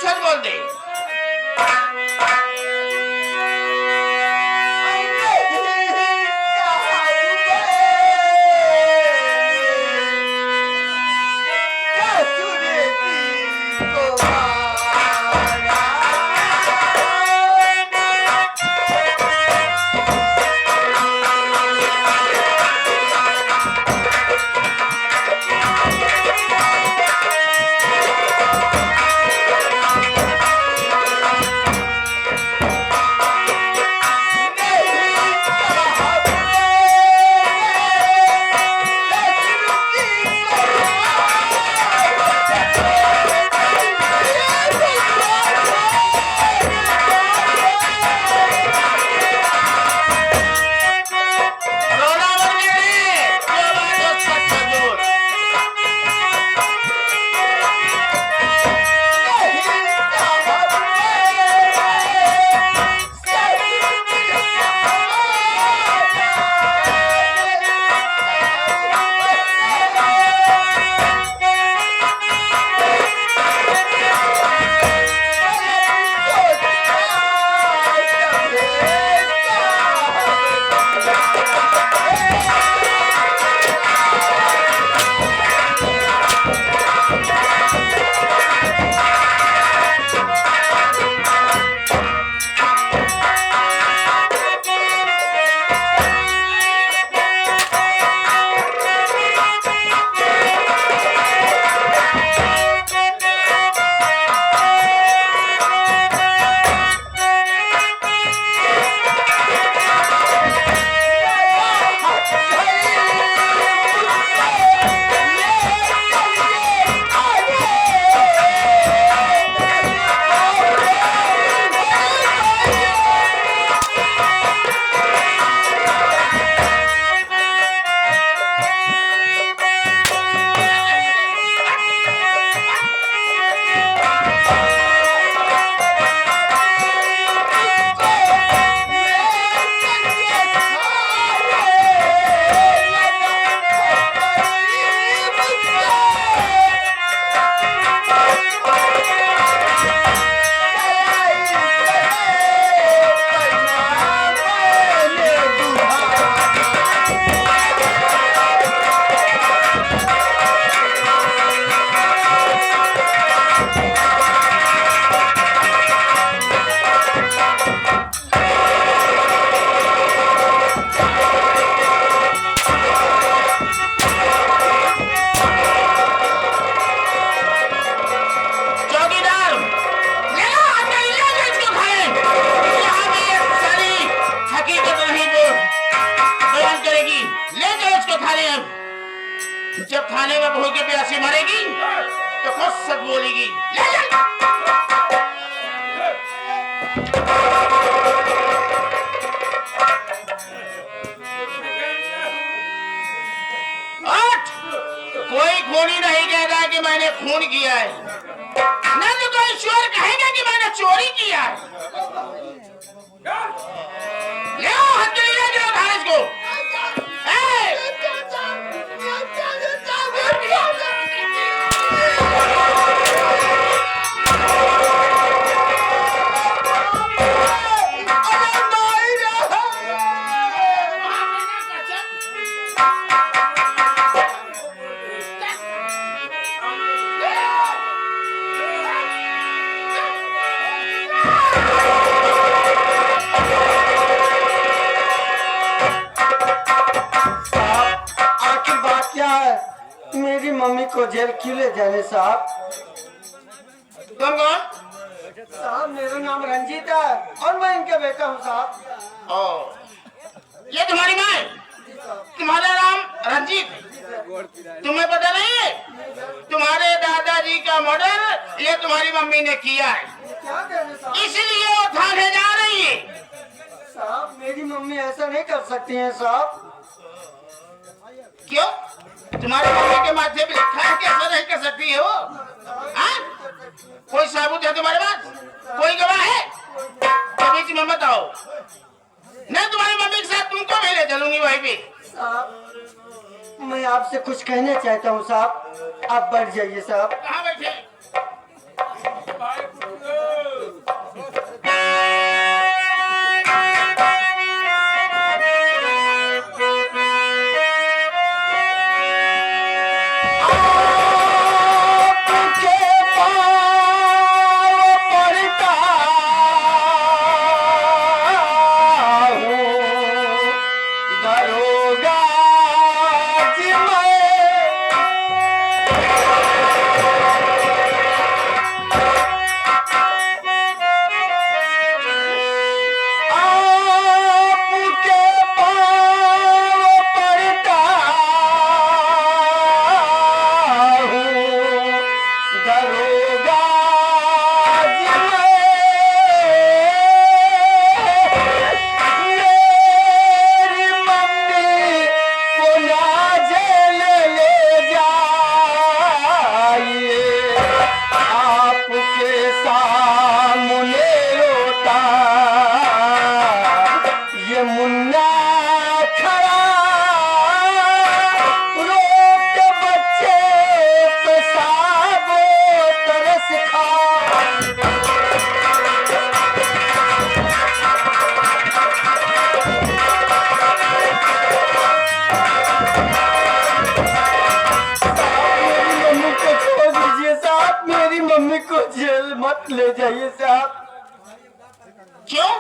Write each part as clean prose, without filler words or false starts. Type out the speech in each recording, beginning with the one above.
सच बोल दे। जब थाने में भूख के प्यासी मरेगी तो खुद सच बोलेगी। ले जा। कोई खूनी नहीं कह रहा कि मैंने खून किया है, न तो कोई चोर कहेगा कि मैंने चोरी किया है। ले आओ हथकड़ी ले जाओ थाने को। मेरी मम्मी को जेल क्यों ले जाने साहब? तुम कौन? साहब मेरा नाम रंजीत है और मैं इनका बेटा हूँ साहब। ये तुम्हारी माँ है? तुम्हारा नाम रंजीत? तुम्हें पता नहीं है? तुम्हारे दादाजी का मर्डर ये तुम्हारी मम्मी ने किया है, इसलिए वो थाने जा रही है। साहब मेरी मम्मी ऐसा नहीं कर सकती है साहब। क्यों? तुम्हारे मम्मी के माथे पे लिखा है कि ऐसा नहीं कर सकती है वो? कोई सबूत है तुम्हारे पास? कोई गवाह है? तो बीच में मत आओ, मैं तुम्हारी मम्मी के साथ तुमको भी ले चलूंगी वहीं पे। साहब मैं आपसे कुछ कहना चाहता हूँ साहब, आप बैठ जाइए साहब। कहाँ बैठे? ले जाइए साहब। क्यों?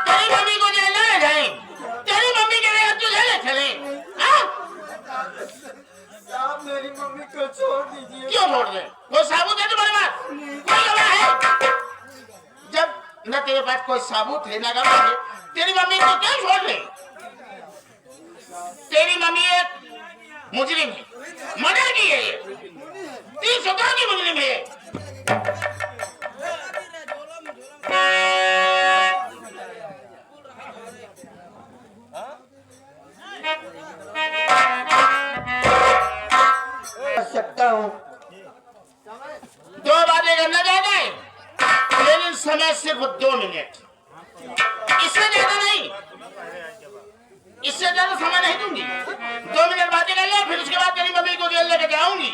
तेरी मम्मी को जेल ले जाए? तेरी मम्मी के लिए तुझे ले चले? हाँ? साहब मेरी मम्मी को छोड़ दीजिए। क्यों छोड़ दे? वो साबुत है तुम्हारे पास? कोई गवाह है? जब न तेरे पास कोई साबुत है ना गवाह है, तेरी मम्मी को क्यों छोड़ दे? तेरी मम्मी एक मुजरिम है, मर्डर की है, 30 की मुजरिम है। सकता हूँ। 2 बातें करना चाहता है, लेकिन समय सिर्फ 2 मिनट, इससे ज्यादा नहीं, इससे ज्यादा समय नहीं दूंगी। 2 मिनट बातें कर ले, फिर उसके बाद तेरी मम्मी को जेल लेके जाऊंगी।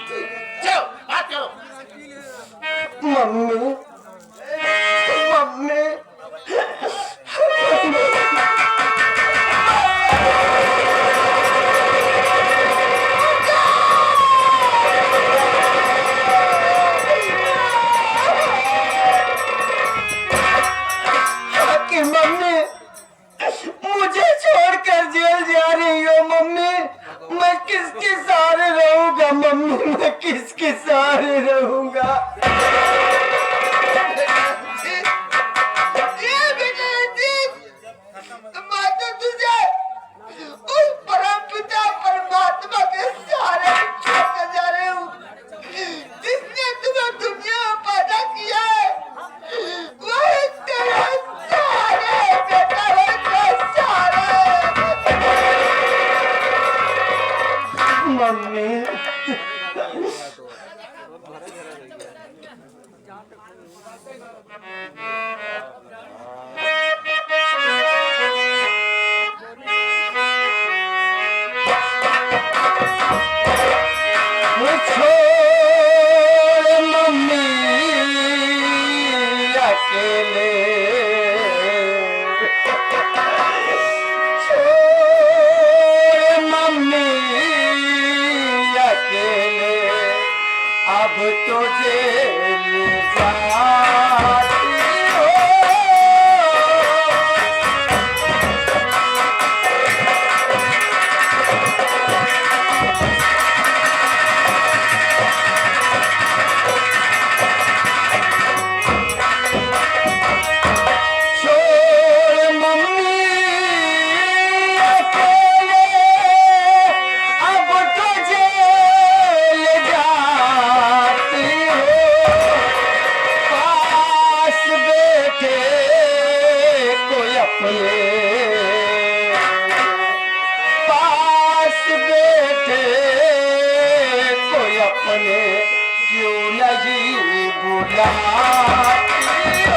चलो बात करो। मम्मी मम्मी मुझे छोड़कर जेल जा रही हो मम्मी। मैं किसके सहारे रहूंगा मम्मी, मैं किसके सहारे रहूंगा। मैं तो तुझे उस परम पिता परमात्मा के सहारे छोड़कर जा रही हूँ, जिसने तुम्हें दुनिया में पैदा किया है। वही तेरा सहारा बेटा, मम्मी। छोड़ मम्मी अकेले, छोड़ मम्मी अकेले, अब तो जेल जाती हो। पास बैठे कोई अपने क्यों नहीं बुलाती हो।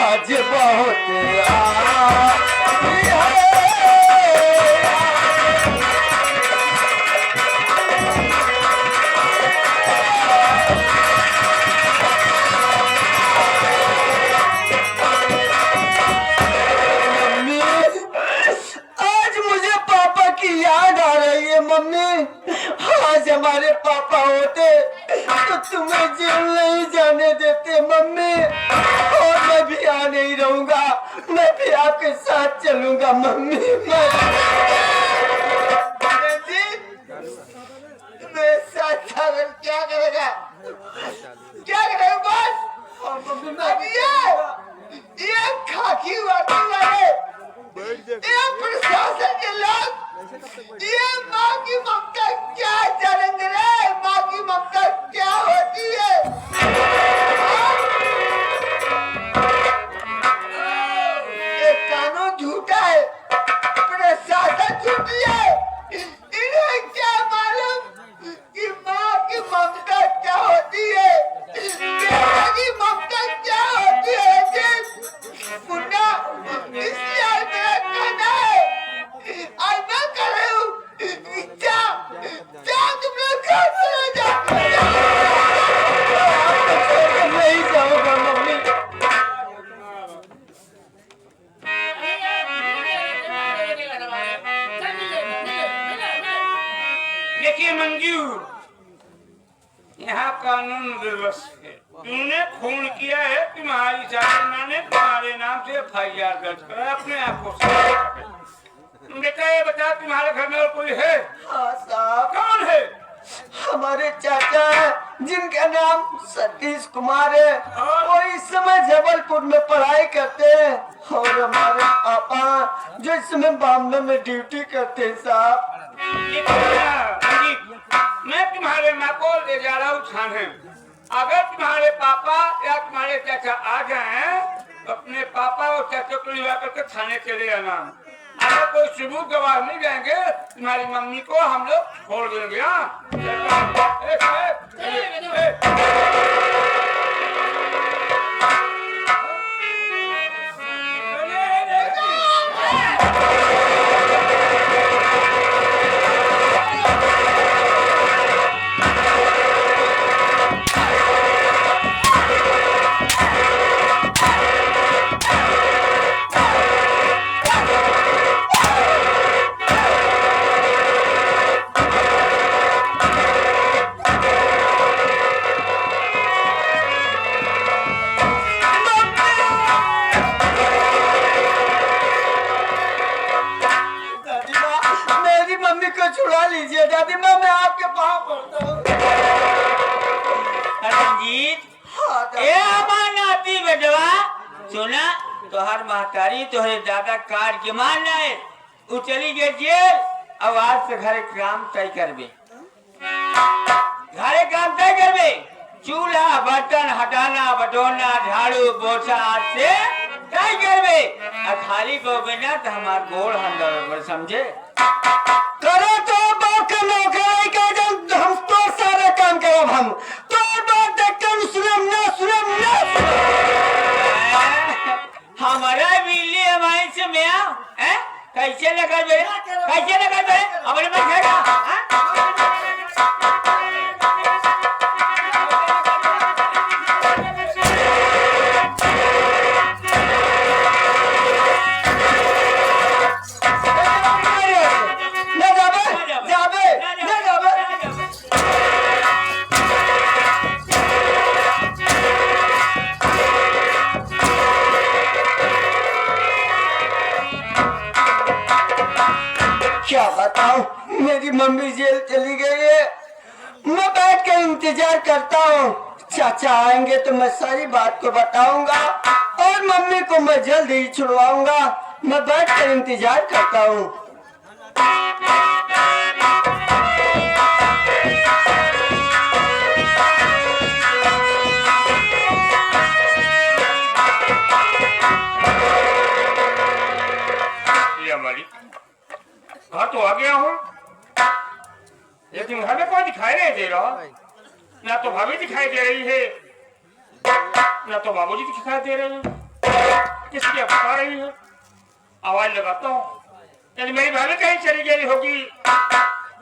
आज बहुत आज मुझे पापा की याद आ रही है मम्मी। आज हमारे पापा होते तो तुम्हें जेल नहीं जाने देते मम्मी, और मैं भी यहाँ नहीं रहूंगा, मैं भी आपके साथ चलूंगा मम्मी। मैं साथ जाकर क्या करेगा, क्या करेगा बस। ये खाकी वर्दी वाले, ये प्रशासन के लोग, ये माँ की देखिए मंजूर, यहाँ कानून व्यवस्था है। तूने खून किया है, तुम्हारी सासू ने तुम्हारे नाम से FIR दर्ज करा, अपने आप को बेटा ये बता, तुम्हारे घर में और कोई है? हाँ साहब। कौन है? हमारे चाचा है जिनका नाम सतीश कुमार है, और? वो इस समय जबलपुर में पढ़ाई करते हैं, और हमारे पापा जो इस समय बॉम्बे में ड्यूटी करते हैं साहब। मैं तुम्हारे माँ को ले जा रहा हूँ थाने। अगर तुम्हारे पापा या तुम्हारे चाचा आ जाएं, तो अपने पापा और चाचा को लिवा करके थाने चले आना। अगर कोई सबूत गवाह नहीं जाएंगे, तुम्हारी मम्मी को हम लोग छोड़ देंगे। छुड़ा लीजिए दादी माँ, मैं आपके पाँव पड़ता हूँ। रंजीत, ए हमार नाती बेटवा, सुना तो हर महतारी तोहरे दादा कार्ड के मान है, वो चली गई जेल। अब आज से घरे काम तय करबे, घरे काम तय करबे, चूल्हा बर्तन हटाना बटोरना झाड़ू पोछा आज से तय करबे। खाली कहोगे ना तो हमार गोड़ हम समझे। करो तो बात का नौकरी का, जब हम तो सारे काम करब, हम तो बात देखकर सुनम ना हमारा बिल्ली हमारे से मैं कैसे लगा बे, कैसे लगा बे, अपने में खेगा। क्या बताऊं, मेरी मम्मी जेल चली गई है। मैं बैठ कर इंतजार करता हूँ, चाचा आएंगे तो मैं सारी बात को बताऊंगा और मम्मी को मैं जल्द ही छुड़वाऊंगा। मैं बैठ कर इंतजार करता हूँ। हाँ तो आ गया हूँ, लेकिन घर में कोई दिखाई नहीं दे रहा। ना तो भाभी दिखाई दे रही है, ना तो बाबूजी दिखाई दे रहे हैं। किसकी बता रही है? आवाज लगाता हूँ, यदि मेरी भाभी कहीं चली गई होगी,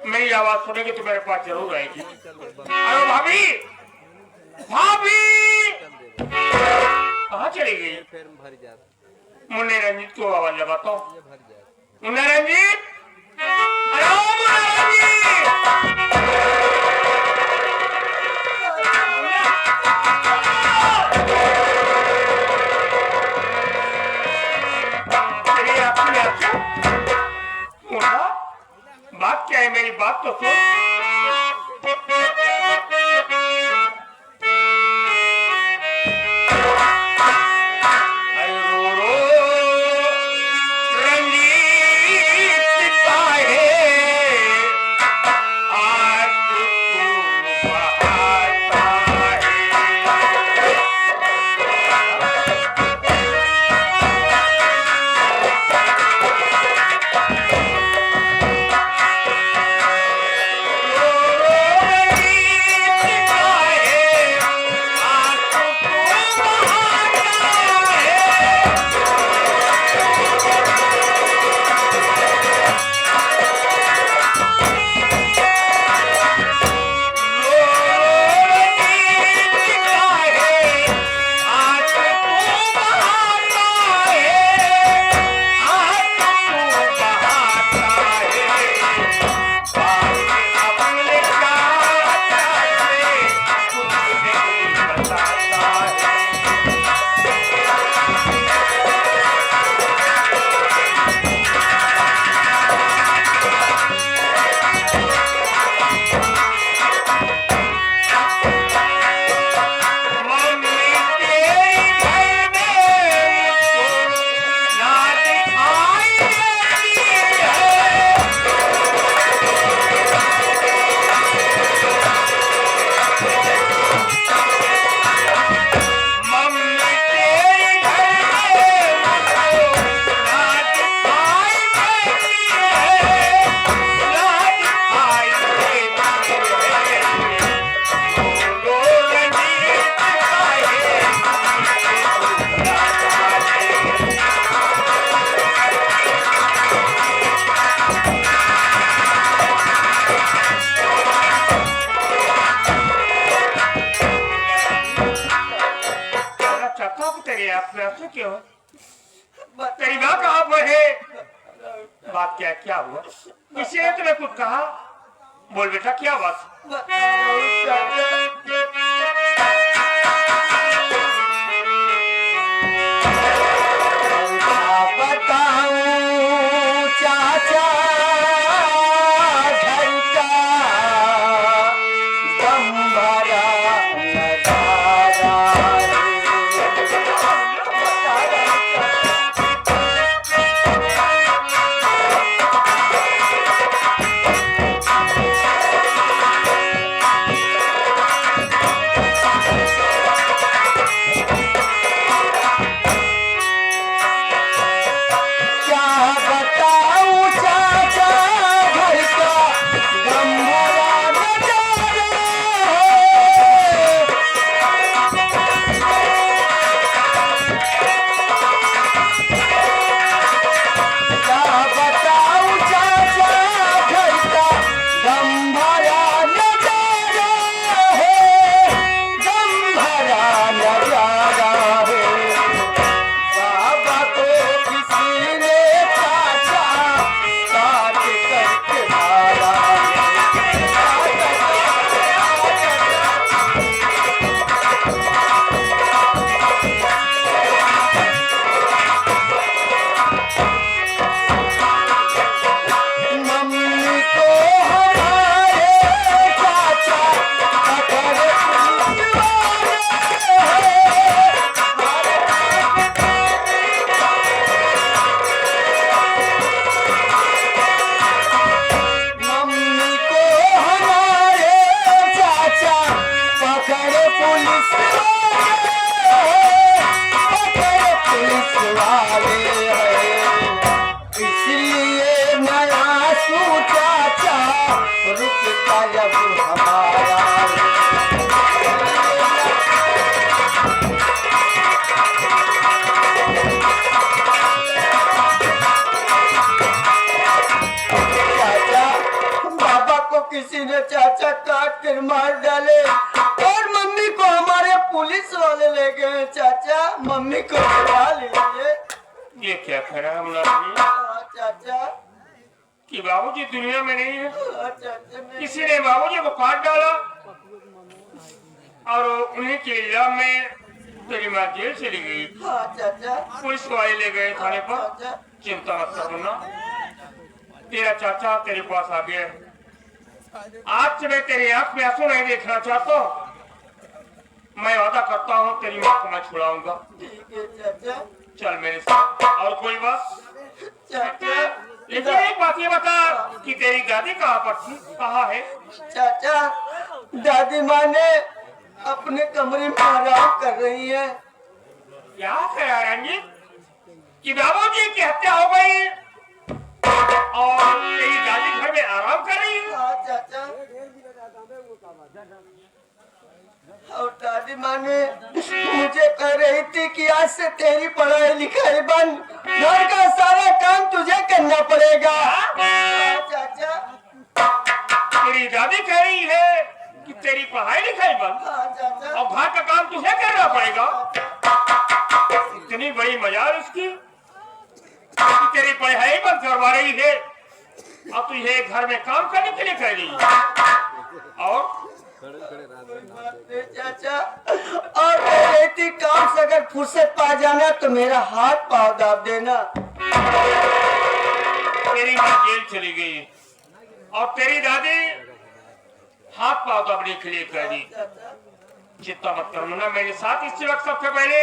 मेरी आवाज सुनेगी तो मेरे पास जरूर आएगी। अरे भाभी, भाभी कहाँ चली गई? मुन्ने रंजीत को आवाज लगाता हूँ। मुन्ना रंजीत, बात क्या है? मेरी बात तो सुन। हो? तेरी माँ कहाँ पर है? बात क्या है? क्या हुआ? किसी ने तुम्हें कुछ कहा? बोल बेटा, क्या बात? बताऊं चाचा घर का दम भरा नजारा क्या बताऊं चाचा घर का दम भरा नजारा क्या बताऊं चाचा घर का दम भरा नजारा है, दम भरा नजारा है। बाबा को किसी ने चाचा काट करके मारा मम्मी को हमारे चाचा पकड़ पुलिस वाले मम्मी को हमारे चाचा पकड़ पुलिस वाले हैं। इसलिए नया सू चाचा रुकता जब हमारा चाचा बाबा को किसी ने चाचा काट कर मार डाले और मम्मी को हमारे पुलिस वाले ले गए। चाचा मम्मी को बुला लीजिए। ये क्या करा हम लोग ने? चाचा कि बाबूजी दुनिया में नहीं है? चाचा किसी ने बाबूजी को काट डाला और उन्हीं के इल्जाम में तेरी माँ जेल चली गई। चाचा पुलिस वाले ले गए थाने पर। चाचा चिंता मत कर मुन्ना, तेरा चाचा तेरे पास आ गया। आज से मैं तेरी आंख में आंसू नहीं देखना चाहता हूँ। मैं वादा करता हूँ तेरी माँ को मैं छुड़ाऊंगा। ठीक है चाचा। चल मेरे साथ। और कोई बात? चाचा लेकिन एक बात ये बता कि तेरी दादी कहाँ पर थी? कहाँ है? चाचा दादी माँ ने अपने कमरे में आराम कर रही है। क्या कह रंजीत कि बाबूजी की हत्या हो गई और तेरी दादी घर में आराम कर रही है? हाँ चाचा। और दादी माँ ने मुझे कह रही थी कि आज से तेरी पढ़ाई लिखाई बंद, घर का सारा काम तुझे करना पड़ेगा। हाँ चाचा। तेरी दादी कह रही है कि तेरी पढ़ाई लिखाई बंद हाँ चाचा। और घर का काम तुझे करना पड़ेगा। इतनी बड़ी मजाल उसकी कि तेरी पढ़ाई बंद करवा रही है और तुझे घर में काम करने के लिए कह रही है। और चाचा और कह थी काम से अगर फुर्सत पा जाना तो मेरा हाथ पाँव दाब देना। तेरी माँ जेल चली गई और तेरी दादी हाथ पाँव दबने के लिए कह दी। चिंता मत कर मुन्ना, मेरे साथ इस वक्त सबसे पहले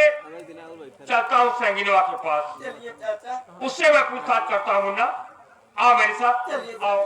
चलता हूँ संगीनवा के पास। चलिए चाचा। उससे मैं पूछताछ करता हूँ मुन्ना। आओ मेरे साथ आओ।